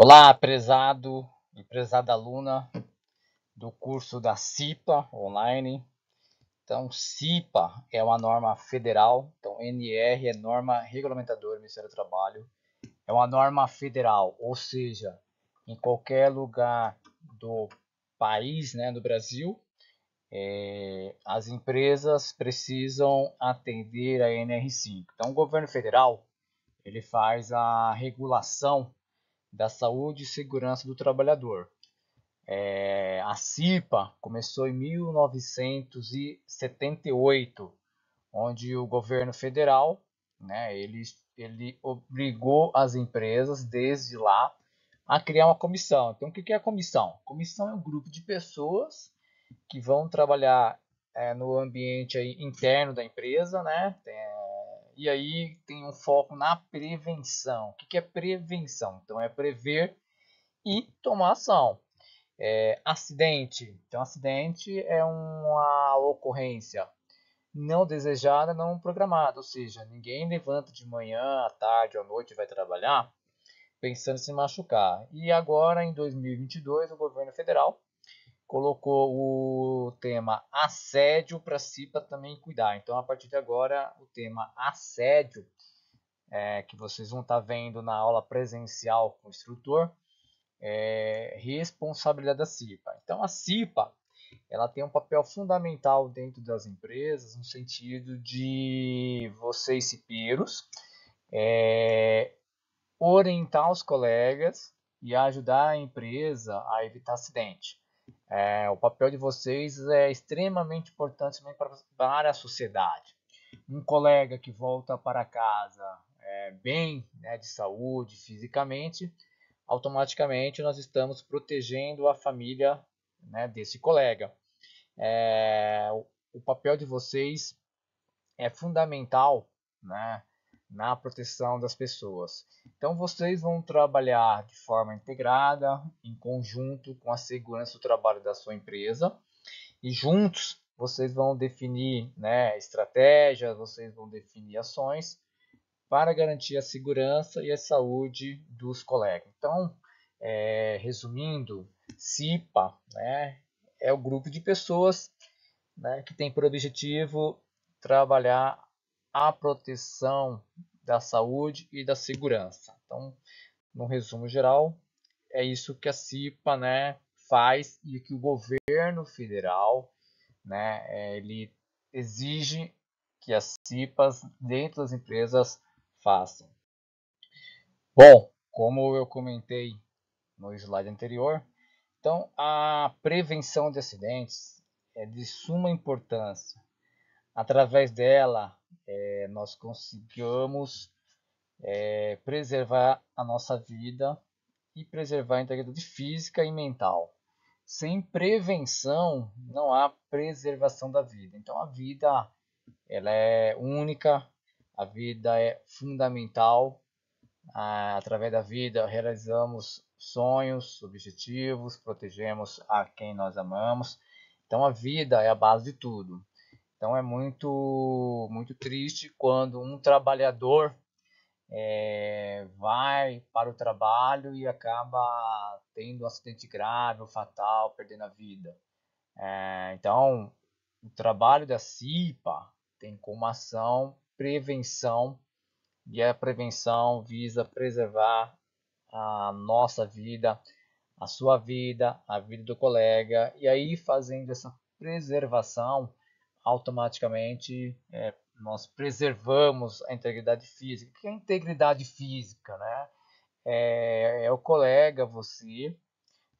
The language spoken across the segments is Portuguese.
Olá, prezado e prezada aluna do curso da CIPA online. Então, CIPA é uma norma federal, então NR é norma regulamentadora do Ministério do Trabalho. É uma norma federal, ou seja, em qualquer lugar do país, né, do Brasil, as empresas precisam atender a NR5. Então, o governo federal ele faz a regulação da saúde e segurança do trabalhador. A CIPA começou em 1978, onde o governo federal, né, ele obrigou as empresas desde lá a criar uma comissão. Então, o que é a comissão? Comissão é um grupo de pessoas que vão trabalhar no ambiente aí interno da empresa, né? E aí tem um foco na prevenção. O que é prevenção? Então, é prever e tomar ação. Acidente. Então, acidente é uma ocorrência não desejada, não programada. Ou seja, ninguém levanta de manhã, à tarde ou à noite e vai trabalhar pensando em se machucar. E agora, em 2022, o governo federal colocou o tema assédio para si para também cuidar. Então, a partir de agora, o tema assédio, que vocês vão estar vendo na aula presencial com o instrutor, responsabilidade da CIPA. Então, a CIPA ela tem um papel fundamental dentro das empresas, no sentido de vocês, cipeiros, orientar os colegas e ajudar a empresa a evitar acidente. O papel de vocês é extremamente importante também para a sociedade. Um colega que volta para casa bem, né, de saúde, fisicamente, automaticamente nós estamos protegendo a família, né, desse colega. O papel de vocês é fundamental, né, na proteção das pessoas. Então vocês vão trabalhar de forma integrada, em conjunto com a segurança do trabalho da sua empresa e juntos vocês vão definir, né, estratégias, vocês vão definir ações para garantir a segurança e a saúde dos colegas. Então, resumindo, CIPA, né, é o grupo de pessoas, né, que tem por objetivo trabalhar a proteção da saúde e da segurança. Então, no resumo geral, é isso que a CIPA, né, faz e que o governo federal, né, ele exige que as CIPAs dentro das empresas façam. Bom, como eu comentei no slide anterior, então a prevenção de acidentes é de suma importância. Através dela, nós conseguimos preservar a nossa vida e preservar a integridade física e mental. Sem prevenção, não há preservação da vida. Então, a vida ela é única, a vida é fundamental. Através da vida, realizamos sonhos, objetivos, protegemos a quem nós amamos. Então, a vida é a base de tudo. Então é muito triste quando um trabalhador vai para o trabalho e acaba tendo um acidente grave ou fatal, perdendo a vida. Então, o trabalho da CIPA tem como ação prevenção, e a prevenção visa preservar a nossa vida, a sua vida, a vida do colega, e aí fazendo essa preservação, automaticamente nós preservamos a integridade física. O que é integridade física, né? É o colega, você,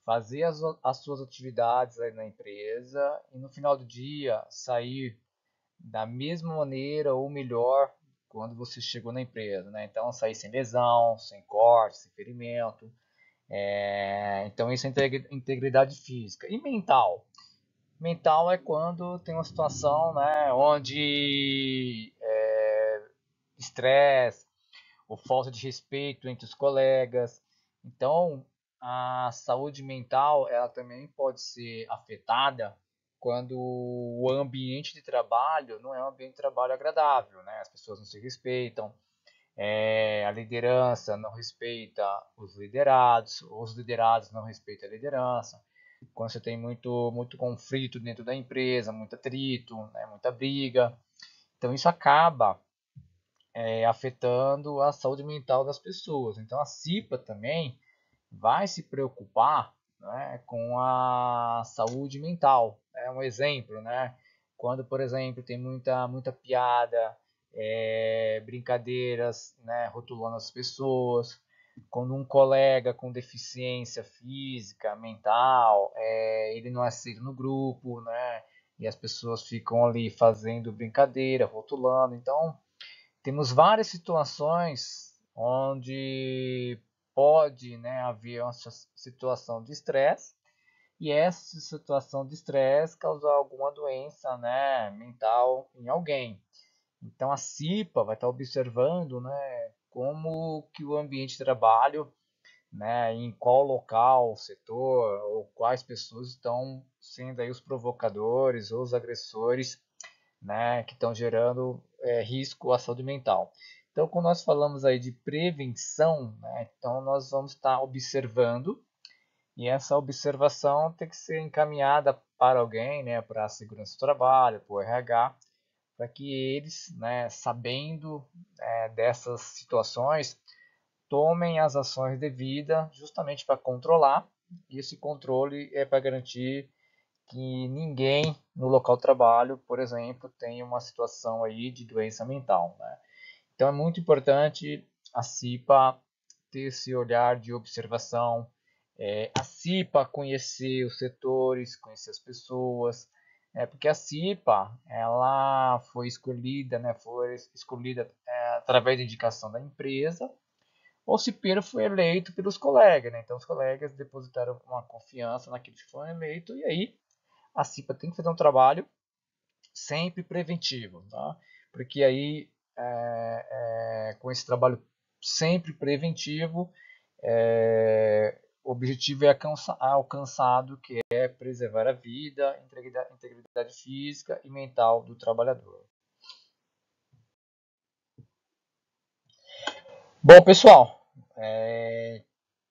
fazer as suas atividades aí na empresa e no final do dia sair da mesma maneira ou melhor quando você chegou na empresa, né? Então sair sem lesão, sem corte, sem ferimento. Então isso é integridade física. E mental? Mental é quando tem uma situação, né, onde estresse ou falta de respeito entre os colegas. Então, a saúde mental ela também pode ser afetada quando o ambiente de trabalho não é um ambiente de trabalho agradável, né? As pessoas não se respeitam, A liderança não respeita os liderados não respeitam a liderança. Quando você tem muito conflito dentro da empresa, muito atrito, né, muita briga, então isso acaba afetando a saúde mental das pessoas. Então a CIPA também vai se preocupar, né, com a saúde mental. É um exemplo, né? Quando, por exemplo, tem muita piada, brincadeiras, né, rotulando as pessoas. Quando um colega com deficiência física, mental, ele não é aceito no grupo, né? E as pessoas ficam ali fazendo brincadeira, rotulando. Então, temos várias situações onde pode, né, haver uma situação de estresse e essa situação de estresse causar alguma doença, né, mental em alguém. Então a CIPA vai estar observando, né, como que o ambiente de trabalho, né, em qual local, setor ou quais pessoas estão sendo aí os provocadores ou os agressores, né, que estão gerando risco à saúde mental. Então, quando nós falamos aí de prevenção, né, então nós vamos estar observando e essa observação tem que ser encaminhada para alguém, né, para a segurança do trabalho, para o RH, para que eles, né, sabendo dessas situações, tomem as ações devidas justamente para controlar. E esse controle é para garantir que ninguém no local de trabalho, por exemplo, tenha uma situação aí de doença mental, né? Então é muito importante a CIPA ter esse olhar de observação, a CIPA conhecer os setores, conhecer as pessoas, porque a CIPA ela foi escolhida através da indicação da empresa, ou se Pedro foi eleito pelos colegas, né? Então os colegas depositaram uma confiança naquele que foi eleito e aí a CIPA tem que fazer um trabalho sempre preventivo, tá? Porque aí, com esse trabalho sempre preventivo, o objetivo é alcançado, que é preservar a vida, integridade física e mental do trabalhador. Bom, pessoal,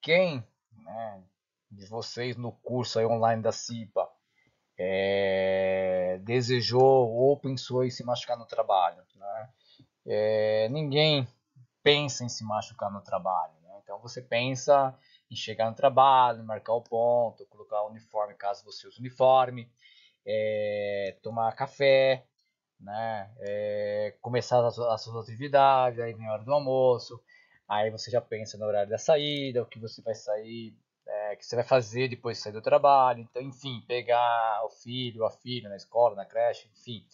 quem, né, de vocês no curso aí online da CIPA desejou ou pensou em se machucar no trabalho, né? Ninguém pensa em se machucar no trabalho, né? Então você pensa em chegar no trabalho, marcar o ponto, colocar o uniforme caso você use uniforme, tomar café, né? Começar as suas atividades, aí vem a hora do almoço, aí você já pensa no horário da saída, o que você vai sair, o que você vai fazer depois de sair do trabalho, então, enfim, pegar o filho, a filha na escola, na creche, enfim.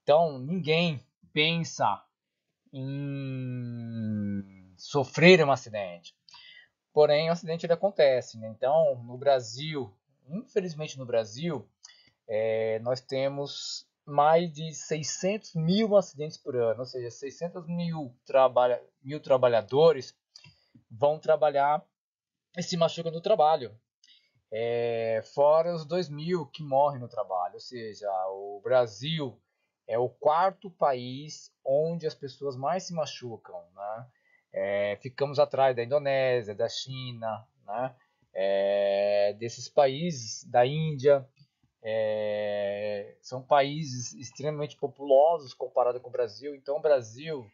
Então, ninguém pensa em sofrer um acidente. Porém, o acidente ele acontece, né? Então, no Brasil, infelizmente no Brasil, nós temos mais de 600 mil acidentes por ano, ou seja, 600 mil trabalhadores vão trabalhar e se machucam no trabalho. Fora os 2 mil que morrem no trabalho, ou seja, o Brasil é o quarto país onde as pessoas mais se machucam, né? Ficamos atrás da Indonésia, da China, né? Desses países, da Índia, são países extremamente populosos comparado com o Brasil. Então, o Brasil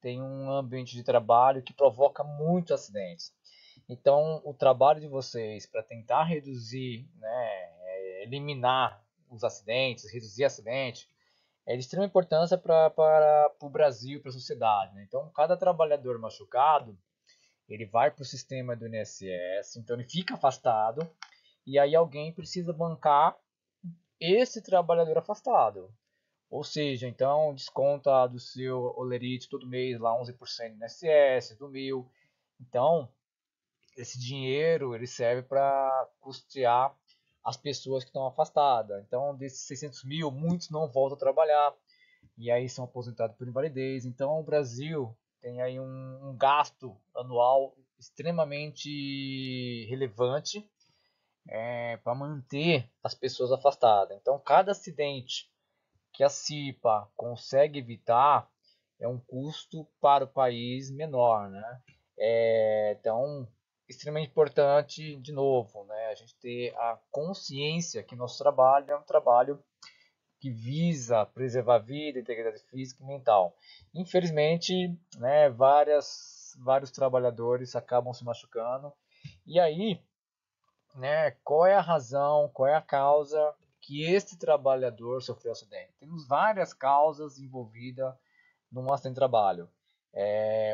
tem um ambiente de trabalho que provoca muitos acidentes. Então, o trabalho de vocês para tentar reduzir, né, eliminar os acidentes, reduzir acidentes, é de extrema importância para o Brasil, para a sociedade, né? Então, cada trabalhador machucado, ele vai para o sistema do INSS, então ele fica afastado, e aí alguém precisa bancar esse trabalhador afastado. Ou seja, então desconta do seu olerite todo mês lá 11% do INSS, do mil. Então, esse dinheiro ele serve para custear as pessoas que estão afastadas. Então, desses 600 mil, muitos não voltam a trabalhar e aí são aposentados por invalidez. Então, o Brasil tem aí um gasto anual extremamente relevante para manter as pessoas afastadas. Então, cada acidente que a CIPA consegue evitar, é um custo para o país menor, né? Então, extremamente importante, de novo, né, a gente ter a consciência que nosso trabalho é um trabalho que visa preservar a vida, integridade física e mental. Infelizmente, né, vários trabalhadores acabam se machucando. E aí, né, qual é a razão, qual é a causa que este trabalhador sofreu acidente? Temos várias causas envolvidas no acidente de trabalho.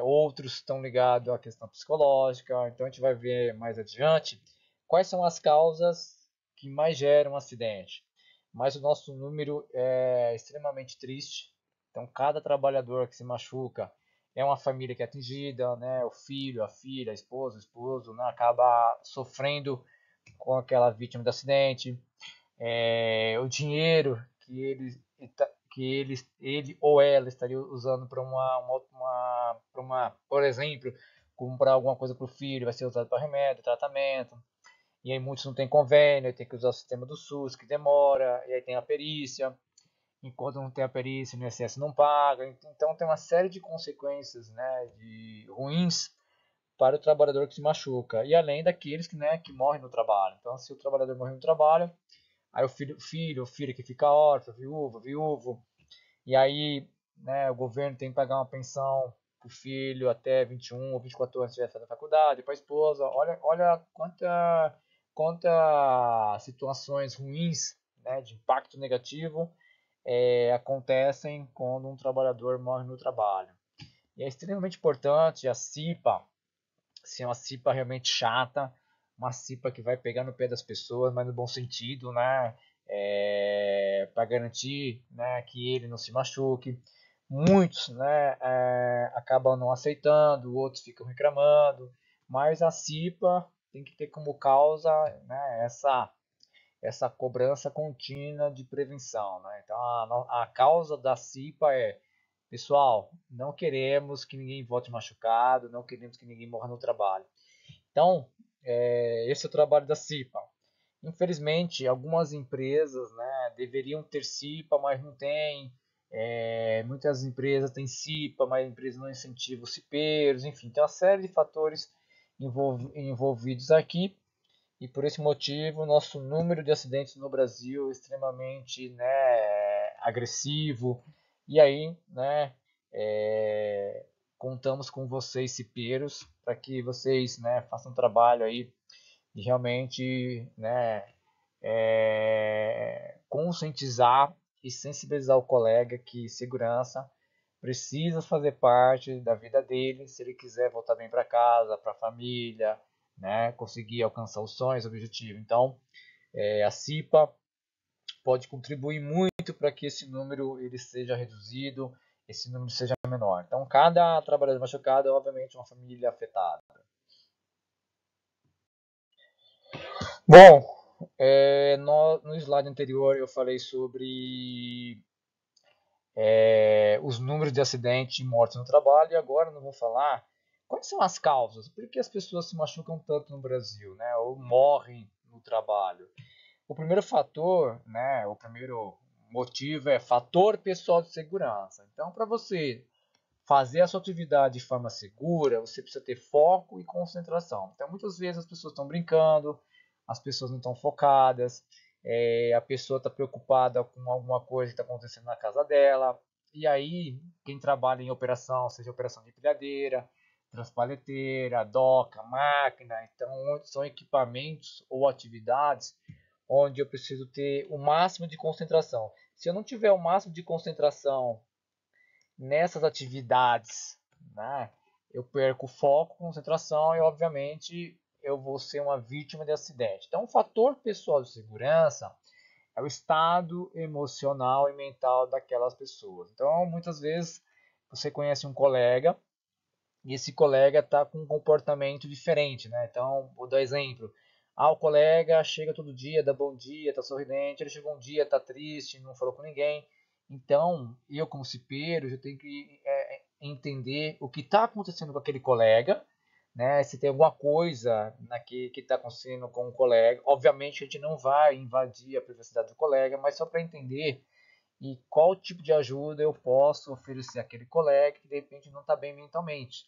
Outros estão ligados à questão psicológica, então a gente vai ver mais adiante quais são as causas que mais geram acidente. Mas o nosso número é extremamente triste, então cada trabalhador que se machuca é uma família que é atingida, né? O filho, a filha, a esposa, o esposo, né? Acaba sofrendo com aquela vítima do acidente, o dinheiro ele ou ela estaria usando para por exemplo, comprar alguma coisa para o filho, vai ser usado para remédio, tratamento. E aí muitos não têm convênio, tem que usar o sistema do SUS, que demora, e aí tem a perícia. Enquanto não tem a perícia, o INSS não paga. Então tem uma série de consequências, né, de ruins para o trabalhador que se machuca. E além daqueles que, né, que morrem no trabalho. Então, se o trabalhador morre no trabalho, aí o filho que fica órfão, viúvo, e aí, né, o governo tem que pagar uma pensão para o filho até 21 ou 24 anos se estiver fazendo faculdade, para a esposa. Olha quanta situações ruins, né, de impacto negativo acontecem quando um trabalhador morre no trabalho. E é extremamente importante a CIPA ser uma CIPA realmente chata, uma CIPA que vai pegar no pé das pessoas, mas no bom sentido, né? Para garantir, né, que ele não se machuque. Muitos, né, acabam não aceitando, outros ficam reclamando, mas a CIPA tem que ter como causa, né, essa cobrança contínua de prevenção, né? Então a causa da CIPA é: pessoal, não queremos que ninguém volte machucado, não queremos que ninguém morra no trabalho. Então, esse é o trabalho da CIPA. Infelizmente, algumas empresas, né, deveriam ter CIPA, mas não tem. Muitas empresas têm CIPA, mas a empresa não incentiva os cipeiros, enfim, tem uma série de fatores envolvidos aqui. E por esse motivo, nosso número de acidentes no Brasil é extremamente, né, agressivo. E aí, né, contamos com vocês, cipeiros, para que vocês, né, façam um trabalho aí de realmente, né, conscientizar e sensibilizar o colega que segurança precisa fazer parte da vida dele se ele quiser voltar bem para casa, para a família, né, conseguir alcançar os sonhos, objetivos. Então, a CIPA pode contribuir muito para que esse número ele seja reduzido, esse número seja menor. Então, cada trabalhador machucado é obviamente uma família afetada. Bom, no slide anterior eu falei sobre os números de acidente e mortes no trabalho, e agora nós vamos falar quais são as causas, por que as pessoas se machucam tanto no Brasil, né, ou morrem no trabalho. O primeiro fator, né, o primeiro motivo é fator pessoal de segurança. Então, para você fazer a sua atividade de forma segura, você precisa ter foco e concentração. Então, muitas vezes as pessoas estão brincando, as pessoas não estão focadas, a pessoa está preocupada com alguma coisa que está acontecendo na casa dela. E aí, quem trabalha em operação, seja operação de empilhadeira, transpaleteira, doca, máquina, então são equipamentos ou atividades onde eu preciso ter o máximo de concentração. Se eu não tiver o máximo de concentração nessas atividades, né, eu perco foco, concentração e, obviamente, eu vou ser uma vítima de acidente. Então, o fator pessoal de segurança é o estado emocional e mental daquelas pessoas. Então, muitas vezes, você conhece um colega e esse colega está com um comportamento diferente, né? Então, vou dar exemplo. O colega chega todo dia, dá bom dia, está sorridente, ele chegou um dia, está triste, não falou com ninguém. Então, eu como cipeiro, eu tenho que entender o que está acontecendo com aquele colega, né? Se tem alguma coisa que está acontecendo com o colega. Obviamente, a gente não vai invadir a privacidade do colega, mas só para entender e qual tipo de ajuda eu posso oferecer àquele colega que de repente não está bem mentalmente.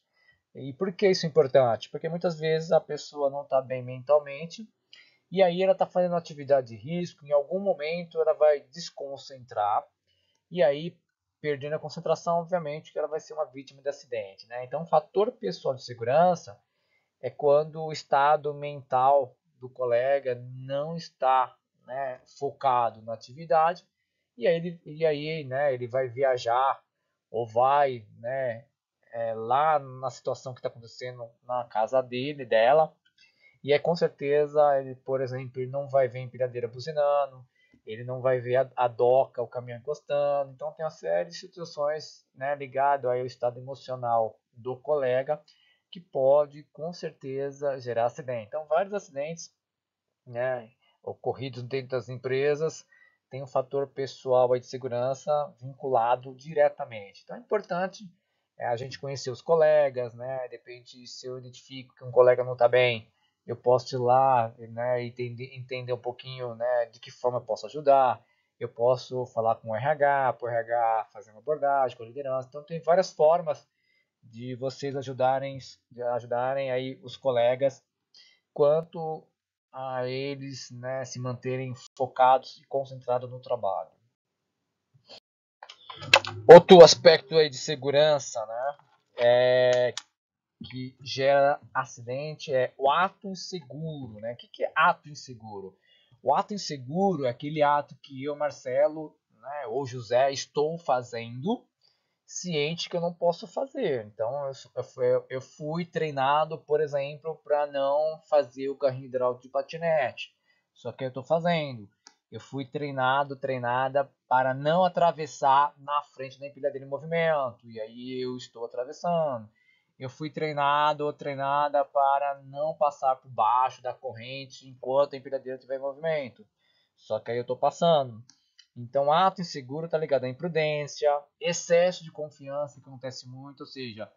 E por que isso é importante? Porque muitas vezes a pessoa não está bem mentalmente e aí ela está fazendo atividade de risco, em algum momento ela vai desconcentrar e aí, perdendo a concentração, obviamente que ela vai ser uma vítima de acidente, né? Então, um fator pessoal de segurança é quando o estado mental do colega não está, né, focado na atividade ele vai viajar ou vai, né, lá na situação que está acontecendo na casa dela, e é com certeza ele, por exemplo, ele não vai ver a empilhadeira buzinando, ele não vai ver a doca, o caminhão encostando. Então tem uma série de situações, né, ligado ao estado emocional do colega que pode com certeza gerar acidente. Então vários acidentes, né, ocorridos dentro das empresas tem um fator pessoal aí de segurança vinculado diretamente. Então é importante a gente conhecer os colegas, né? De repente, se eu identifico que um colega não está bem, eu posso ir lá, né, e entender um pouquinho, né, de que forma eu posso ajudar. Eu posso falar com o RH, para o RH fazer uma abordagem com a liderança. Então tem várias formas de vocês ajudarem aí os colegas quanto a eles, né, se manterem focados e concentrados no trabalho. Outro aspecto aí de segurança, né, que gera acidente é o ato inseguro, né? O que é ato inseguro? O ato inseguro é aquele ato que eu, Marcelo, né, ou José, estou fazendo ciente que eu não posso fazer. Então eu fui treinado, por exemplo, para não fazer o carrinho hidráulico de patinete. Só que eu estou fazendo. Eu fui treinada para não atravessar na frente da empilhadeira em movimento. E aí eu estou atravessando. Eu fui treinado ou treinada para não passar por baixo da corrente enquanto a empilhadeira estiver em movimento. Só que aí eu estou passando. Então, ato inseguro está ligado à imprudência, excesso de confiança, que acontece muito, ou seja,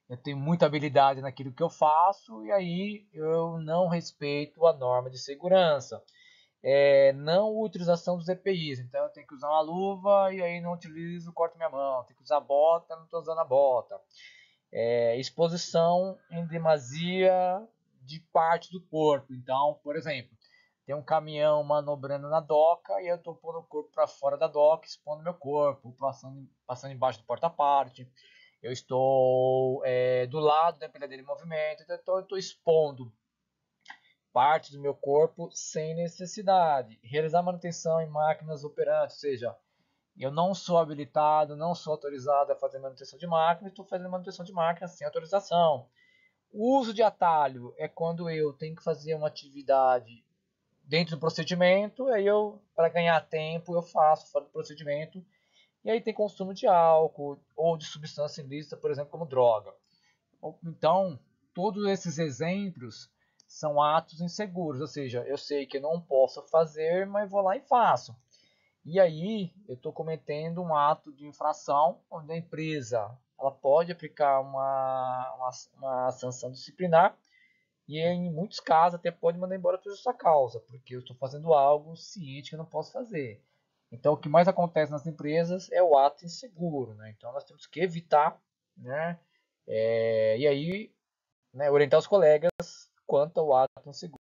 eu tenho muita habilidade naquilo que eu faço e aí eu não respeito a norma de segurança. Não utilização dos EPIs, então eu tenho que usar uma luva e aí não utilizo, corto minha mão, tenho que usar bota, não estou usando a bota. Exposição em demasia de parte do corpo, então, por exemplo, tem um caminhão manobrando na doca e eu estou pondo o corpo para fora da doca, expondo meu corpo, passando embaixo do porta-parte. Eu estou do lado da empilhadeira em movimento, então eu estou expondo parte do meu corpo sem necessidade. Realizar manutenção em máquinas operantes, ou seja, eu não sou habilitado, não sou autorizado a fazer manutenção de máquina, estou fazendo manutenção de máquina sem autorização. O uso de atalho é quando eu tenho que fazer uma atividade dentro do procedimento, aí eu, para ganhar tempo, eu faço fora do procedimento, e aí tem consumo de álcool ou de substância ilícita, por exemplo, como droga. Então, todos esses exemplos são atos inseguros, ou seja, eu sei que eu não posso fazer, mas vou lá e faço. E aí eu estou cometendo um ato de infração, onde a empresa ela pode aplicar uma sanção disciplinar e em muitos casos até pode mandar embora por justa causa, porque eu estou fazendo algo ciente que eu não posso fazer. Então o que mais acontece nas empresas é o ato inseguro, né? Então nós temos que evitar, né? E aí, né, orientar os colegas quanto ao ato inseguro.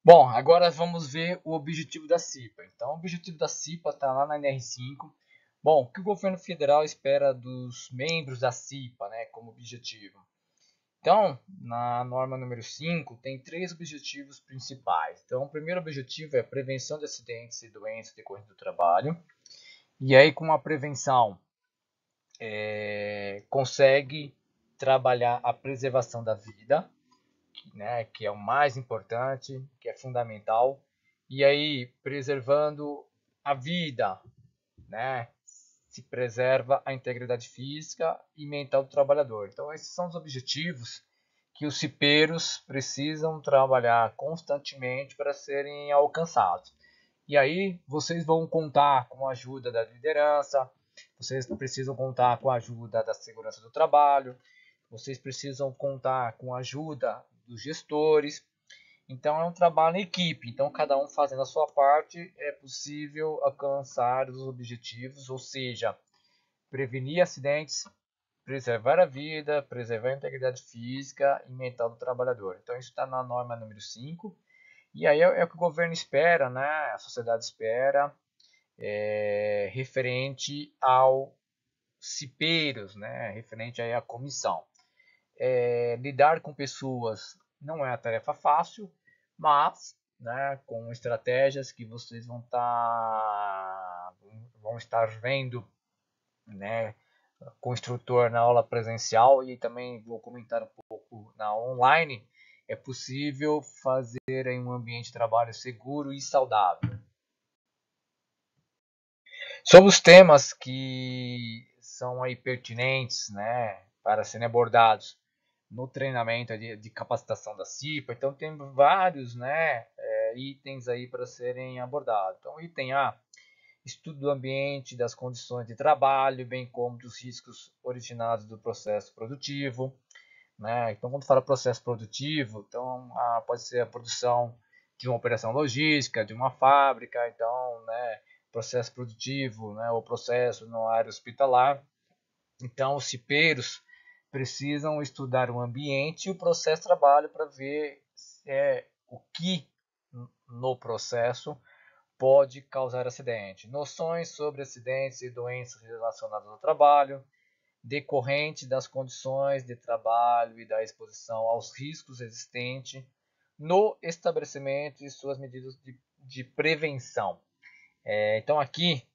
Bom, agora vamos ver o objetivo da CIPA. Então, o objetivo da CIPA está lá na NR5. Bom, o que o governo federal espera dos membros da CIPA, né, como objetivo? Então, na norma número 5, tem três objetivos principais. Então, o primeiro objetivo é a prevenção de acidentes e doenças decorrentes do trabalho. E aí, com a prevenção, consegue trabalhar a preservação da vida, né, que é o mais importante, que é fundamental. E aí, preservando a vida, né, se preserva a integridade física e mental do trabalhador. Então, esses são os objetivos que os cipeiros precisam trabalhar constantemente para serem alcançados. E aí, vocês vão contar com a ajuda da liderança, vocês precisam contar com a ajuda da segurança do trabalho, vocês precisam contar com a ajuda dos gestores Então é um trabalho em equipe, então cada um fazendo a sua parte é possível alcançar os objetivos, ou seja, prevenir acidentes, preservar a vida, preservar a integridade física e mental do trabalhador. Então isso está na norma número 5. E aí é o que o governo espera, né? A sociedade espera, referente ao CIPeiros, né? Referente aí à comissão. Lidar com pessoas não é uma tarefa fácil, mas, né, com estratégias que vocês vão estar vendo, né, com o instrutor na aula presencial, e também vou comentar um pouco na online, é possível fazer em um ambiente de trabalho seguro e saudável. Sobre os temas que são aí pertinentes, né, para serem abordados no treinamento de capacitação da CIPA, então tem vários, né, itens aí para serem abordados. Então, item A, estudo do ambiente, das condições de trabalho, bem como dos riscos originados do processo produtivo, né? Então, quando fala processo produtivo, então pode ser a produção de uma operação logística, de uma fábrica, então, né, processo produtivo, né, ou processo na área hospitalar. Então, os cipeiros precisam estudar o ambiente e o processo de trabalho para ver o que no processo pode causar acidente. Noções sobre acidentes e doenças relacionadas ao trabalho, decorrente das condições de trabalho e da exposição aos riscos existentes no estabelecimento e suas medidas de prevenção. Então aqui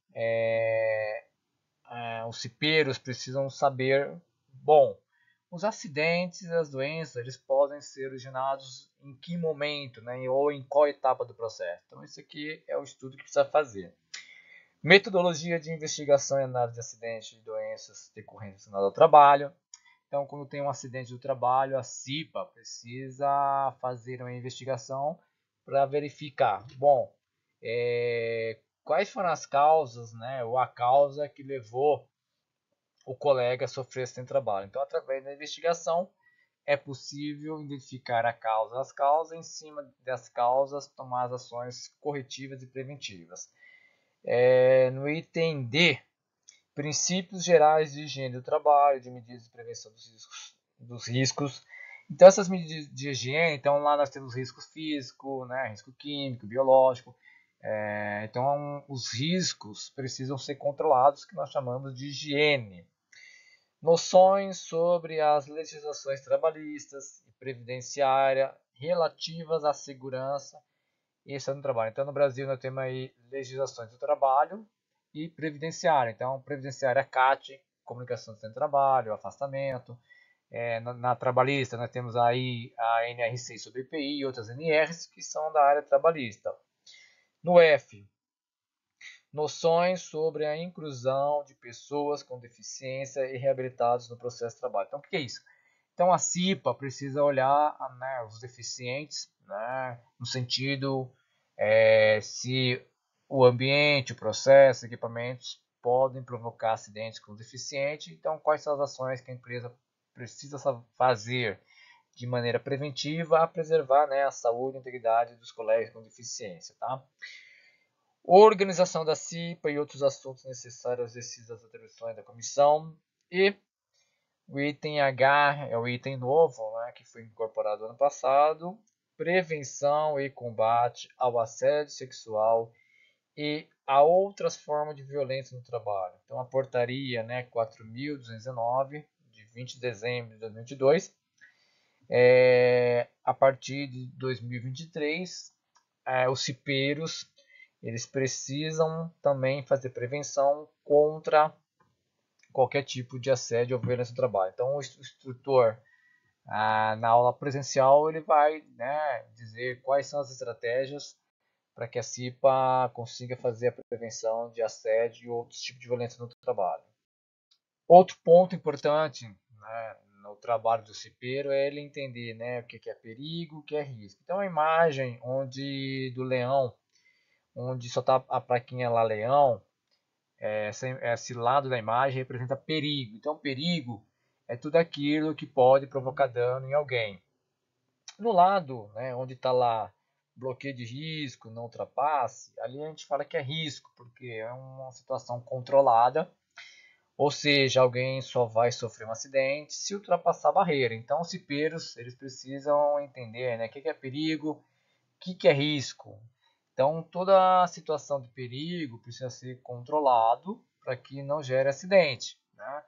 os cipeiros precisam saber, bom, os acidentes e as doenças eles podem ser originados em que momento, né, ou em qual etapa do processo. Então isso aqui é o estudo que precisa fazer. Metodologia de investigação e análise de acidentes e doenças decorrentes relacionadas ao trabalho. Então, quando tem um acidente do trabalho, a CIPA precisa fazer uma investigação para verificar, bom, quais foram as causas, né, ou a causa que levou o colega a sofrer acidente de trabalho. Então, através da investigação, é possível identificar a causa, as causas, em cima das causas, tomar as ações corretivas e preventivas. No item D, princípios gerais de higiene do trabalho, de medidas de prevenção dos riscos. Então, essas medidas de higiene, então lá nós temos risco físico, né, risco químico, biológico. Então, os riscos precisam ser controlados, que nós chamamos de higiene. Noções sobre as legislações trabalhistas e previdenciária relativas à segurança e saúde no trabalho. Então, no Brasil, nós temos aí legislações do trabalho e previdenciária. Então, previdenciária CAT, comunicação do trabalho, afastamento. Na trabalhista, nós temos aí a NR6 sobre IPI e outras NRs que são da área trabalhista. No F, noções sobre a inclusão de pessoas com deficiência e reabilitados no processo de trabalho. Então, o que é isso? Então, a CIPA precisa olhar, né, os deficientes, né, no sentido se o ambiente, o processo, equipamentos podem provocar acidentes com o deficiente. Então, quais são as ações que a empresa precisa fazer de maneira preventiva a preservar, né, a saúde e a integridade dos colegas com deficiência, tá? Organização da CIPA e outros assuntos necessários ao exercício das atribuições da comissão. E o item H é o item novo, né, que foi incorporado ano passado, prevenção e combate ao assédio sexual e a outras formas de violência no trabalho. Então, a portaria, né, 4.219, de 20 de dezembro de 2022, a partir de 2023, os cipeiros eles precisam também fazer prevenção contra qualquer tipo de assédio ou violência no trabalho. Então, o instrutor, na aula presencial, ele vai, né, dizer quais são as estratégias para que a CIPA consiga fazer a prevenção de assédio e outros tipos de violência no trabalho. Outro ponto importante, né, no trabalho do cipeiro é ele entender, né, o que é perigo, o que é risco. Então, a imagem do leão, onde só está a plaquinha lá leão, esse lado da imagem representa perigo. Então, perigo é tudo aquilo que pode provocar dano em alguém. No lado, né, onde está lá bloqueio de risco, não ultrapasse, ali a gente fala que é risco, porque é uma situação controlada, ou seja, alguém só vai sofrer um acidente se ultrapassar a barreira. Então, os cipeiros, eles precisam entender, né, o que é perigo, o que é risco. Então, toda a situação de perigo precisa ser controlado para que não gere acidente, né?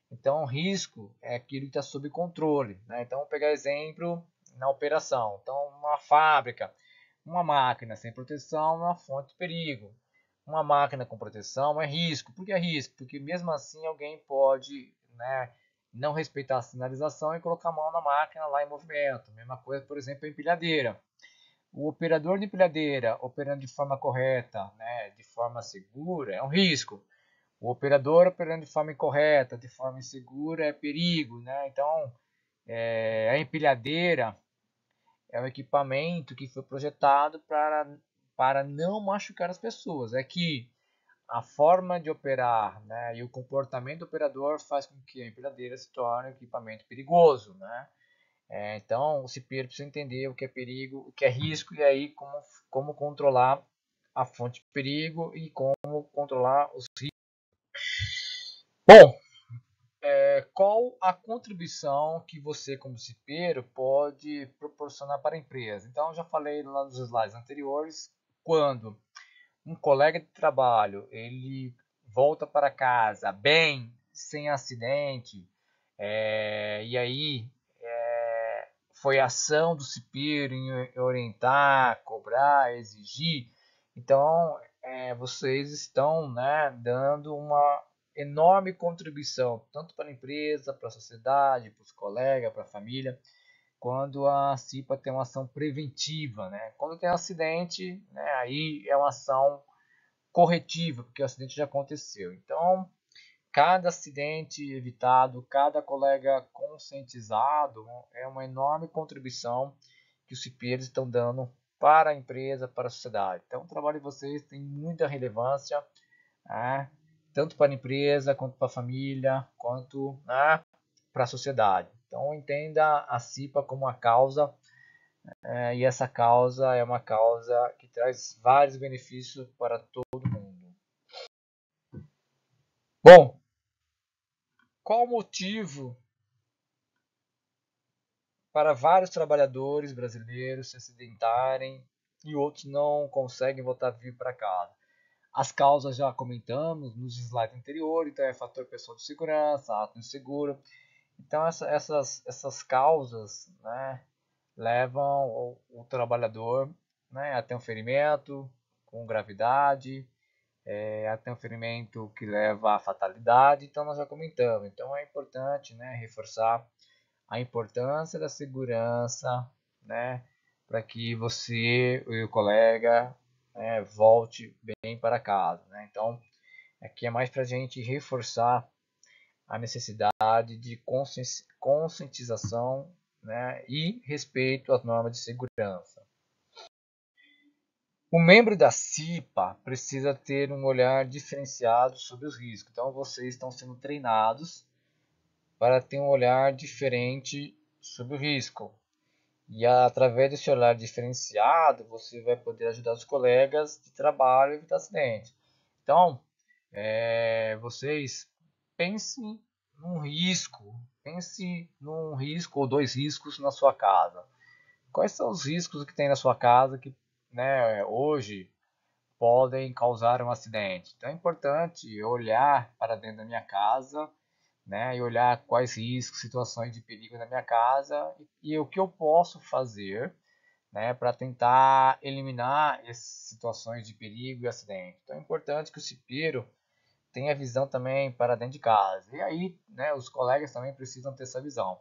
Então, risco é aquilo que está sob controle, né? Então, vou pegar exemplo na operação. Então, uma fábrica, uma máquina sem proteção é uma fonte de perigo. Uma máquina com proteção é risco. Por que é risco? Porque mesmo assim alguém pode, né, não respeitar a sinalização e colocar a mão na máquina lá em movimento. Mesma coisa, por exemplo, a empilhadeira. O operador de empilhadeira operando de forma correta, né, de forma segura, é um risco. O operador operando de forma incorreta, de forma insegura, é perigo, né? Então, a empilhadeira é um equipamento que foi projetado para não machucar as pessoas. É que a forma de operar, né, e o comportamento do operador faz com que a empilhadeira se torne um equipamento perigoso, né? Então, o cipeiro precisa entender o que é perigo, o que é risco e aí como controlar a fonte de perigo e como controlar os riscos. Bom, qual a contribuição que você, como cipeiro, pode proporcionar para a empresa? Então, eu já falei lá nos slides anteriores, quando um colega de trabalho ele volta para casa bem, sem acidente, e aí foi ação do cipeiro em orientar, cobrar, exigir. Então, vocês estão, né, dando uma enorme contribuição, tanto para a empresa, para a sociedade, para os colegas, para a família, quando a CIPA tem uma ação preventiva. Né? Quando tem um acidente, né, aí é uma ação corretiva, porque o acidente já aconteceu. Então, cada acidente evitado, cada colega conscientizado é uma enorme contribuição que os cipeiros estão dando para a empresa, para a sociedade. Então, o trabalho de vocês tem muita relevância, né? Tanto para a empresa, quanto para a família, quanto, né, para a sociedade. Então, entenda a CIPA como uma causa, e essa causa é uma causa que traz vários benefícios para todo mundo. Bom, qual o motivo para vários trabalhadores brasileiros se acidentarem e outros não conseguem voltar vivo para casa? As causas já comentamos nos slides anteriores, então é fator pessoal de segurança, ato inseguro. Então essas causas, né, levam o trabalhador, né, a ter um ferimento com gravidade, até um ferimento que leva à fatalidade, então nós já comentamos. Então é importante, né, reforçar a importância da segurança, né, para que você e o colega, né, volte bem para casa. Né? Então, aqui é mais para a gente reforçar a necessidade de conscientização, né, e respeito às normas de segurança. O membro da CIPA precisa ter um olhar diferenciado sobre os riscos. Então, vocês estão sendo treinados para ter um olhar diferente sobre o risco. E através desse olhar diferenciado, você vai poder ajudar os colegas de trabalho a evitar acidente. Então, vocês pensem pense num risco ou dois riscos na sua casa. Quais são os riscos que tem na sua casa que, né, hoje podem causar um acidente? Então é importante olhar para dentro da minha casa, né, e olhar quais riscos, situações de perigo na minha casa e o que eu posso fazer, né, para tentar eliminar essas situações de perigo e acidente. Então é importante que o cipeiro tenha visão também para dentro de casa. E aí, né, os colegas também precisam ter essa visão.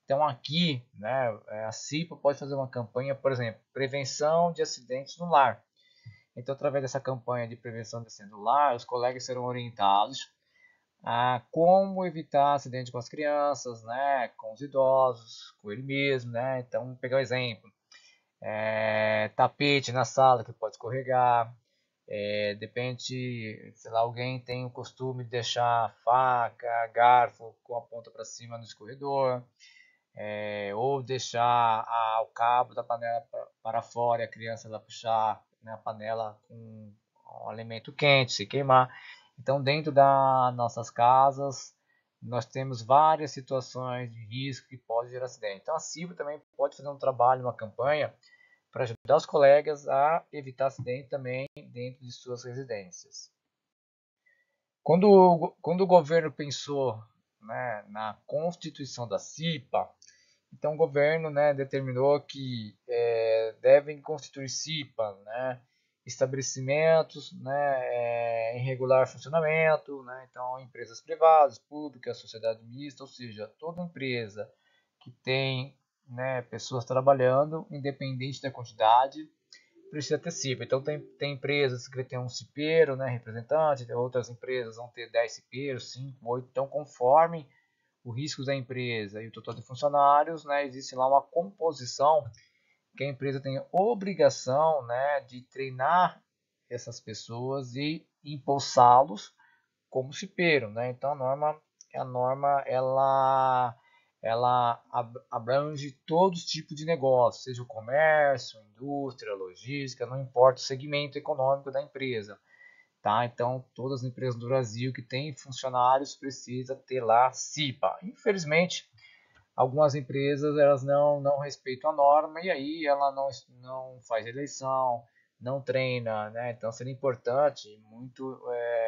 Então aqui, né, a CIPA pode fazer uma campanha, por exemplo, prevenção de acidentes no lar. Então, através dessa campanha de prevenção de acidentes no lar, os colegas serão orientados a como evitar acidente com as crianças, né, com os idosos, com ele mesmo, né. Então, vamos pegar um exemplo: tapete na sala que pode escorregar, de repente, sei lá, alguém tem o costume de deixar faca, garfo com a ponta para cima no escorredor, ou deixar o cabo da panela para fora e a criança vai puxar, né, a panela com um alimento quente, se queimar. Então, dentro das nossas casas, nós temos várias situações de risco que podem gerar acidente. Então, a CIVA também pode fazer um trabalho, uma campanha, para ajudar os colegas a evitar acidente também dentro de suas residências. Quando o governo pensou, né, na constituição da CIPA, então o governo, né, determinou que devem constituir CIPA, né, estabelecimentos, né, em regular funcionamento, né, então empresas privadas, públicas, sociedade mista, ou seja, toda empresa que tem, né, pessoas trabalhando, independente da quantidade, precisa ter CIPA. Então tem empresas que tem um cipeiro, né, representante, outras empresas vão ter 10 cipeiros, 5, 8, então conforme o risco da empresa e o total de funcionários, né, existe lá uma composição que a empresa tem obrigação, né, de treinar essas pessoas e impulsá-los como cipeiro, né? Então a norma ela abrange todos os tipos de negócio, seja o comércio, indústria, logística, não importa o segmento econômico da empresa. Tá? Então, todas as empresas do Brasil que têm funcionários precisam ter lá CIPA. Infelizmente, algumas empresas elas não respeitam a norma e aí ela não faz eleição, não treina, né? Então, seria importante, muito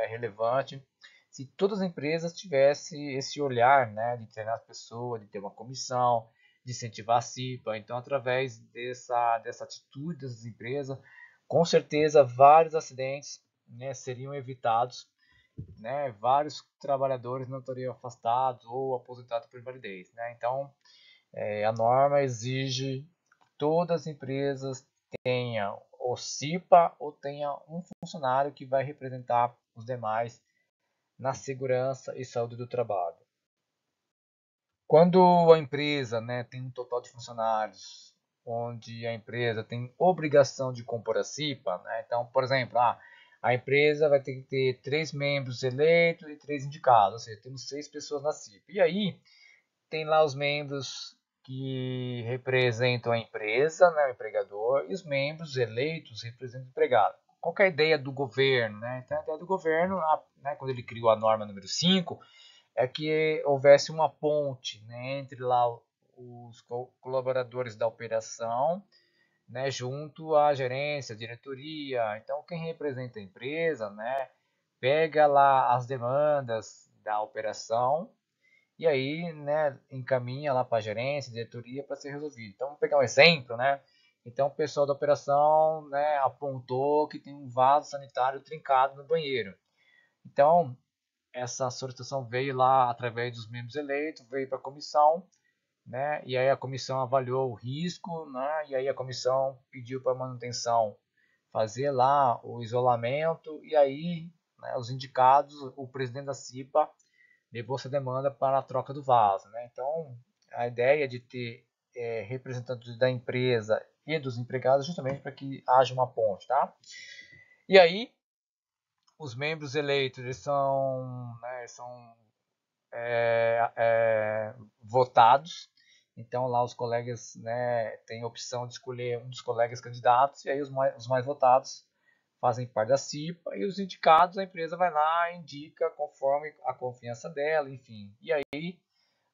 relevante, se todas as empresas tivessem esse olhar, né, de treinar as pessoas, de ter uma comissão, de incentivar a CIPA. Então, através dessa atitude dessas empresas, com certeza vários acidentes, né, seriam evitados, né, vários trabalhadores não estariam afastados ou aposentados por invalidez, né? Então, a norma exige que todas as empresas tenham o CIPA ou tenham um funcionário que vai representar os demais na segurança e saúde do trabalho. Quando a empresa, né, tem um total de funcionários, onde a empresa tem obrigação de compor a CIPA, né, então, por exemplo, a empresa vai ter que ter 3 membros eleitos e 3 indicados, ou seja, temos 6 pessoas na CIPA. E aí tem lá os membros que representam a empresa, né, o empregador, e os membros eleitos representam o empregado. Qual é a ideia do governo? Né? Então, a ideia do governo, né, quando ele criou a norma número 5, é que houvesse uma ponte, né, entre lá os colaboradores da operação, né, junto à gerência, à diretoria. Então, quem representa a empresa, né, pega lá as demandas da operação e aí, né, encaminha lá para a gerência, diretoria para ser resolvido. Então, vamos pegar um exemplo, né? Então, o pessoal da operação, né, apontou que tem um vaso sanitário trincado no banheiro. Então, essa solicitação veio lá através dos membros eleitos, veio para a comissão, né? E aí a comissão avaliou o risco, né? E aí a comissão pediu para a manutenção fazer lá o isolamento e aí, né, os indicados, o presidente da CIPA levou essa demanda para a troca do vaso, né? Então, a ideia de ter representantes da empresa e dos empregados justamente para que haja uma ponte, tá? E aí, os membros eleitos eles são votados. Então, lá os colegas, né, têm a opção de escolher um dos colegas candidatos e aí os mais votados fazem parte da CIPA e os indicados a empresa vai lá e indica conforme a confiança dela, enfim. E aí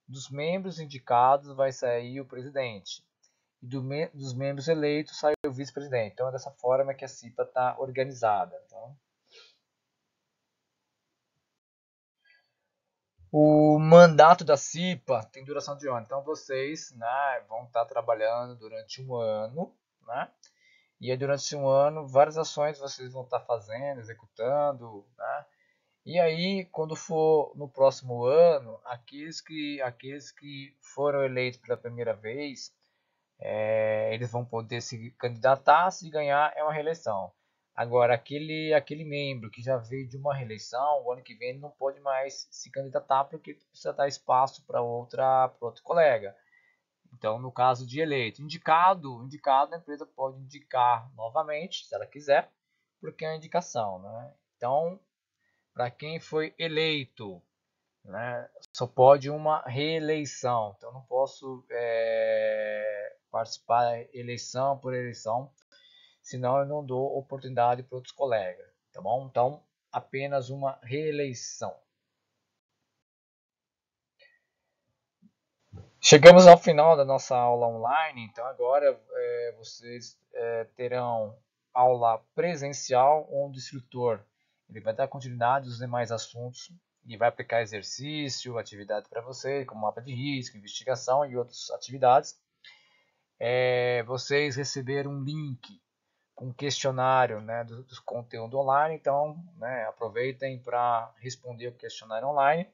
dos membros indicados vai sair o presidente. E dos membros eleitos sai o vice-presidente. Então é dessa forma que a CIPA está organizada. Então, o mandato da CIPA tem duração de um ano. Então vocês, né, vão estar trabalhando durante um ano, né? E aí, durante um ano, várias ações vocês vão estar fazendo, executando, né? E aí, quando for no próximo ano, aqueles que foram eleitos pela primeira vez, eles vão poder se candidatar, se ganhar é uma reeleição. Agora, aquele membro que já veio de uma reeleição, o ano que vem ele não pode mais se candidatar porque precisa dar espaço para outro colega. Então, no caso de eleito, indicado, a empresa pode indicar novamente, se ela quiser, porque é uma indicação, né? Então, para quem foi eleito, né? Só pode uma reeleição. Então não posso participar eleição por eleição, senão eu não dou oportunidade para outros colegas, tá bom? Então apenas uma reeleição. Chegamos ao final da nossa aula online, então agora vocês terão aula presencial, onde o instrutor ele vai dar continuidade aos demais assuntos e vai aplicar exercício, atividade para você, como mapa de risco, investigação e outras atividades. Vocês receberam um link com questionário, né, do conteúdo online, então aproveitem para responder o questionário online.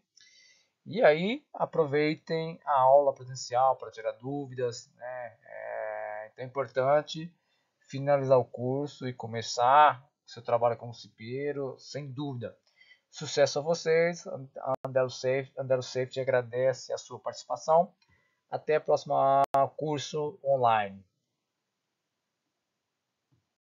E aí aproveitem a aula presencial para tirar dúvidas, né? Então é importante finalizar o curso e começar seu trabalho como cipeiro, sem dúvida. Sucesso a vocês, Andelo Safety agradece a sua participação. Até o próximo curso online.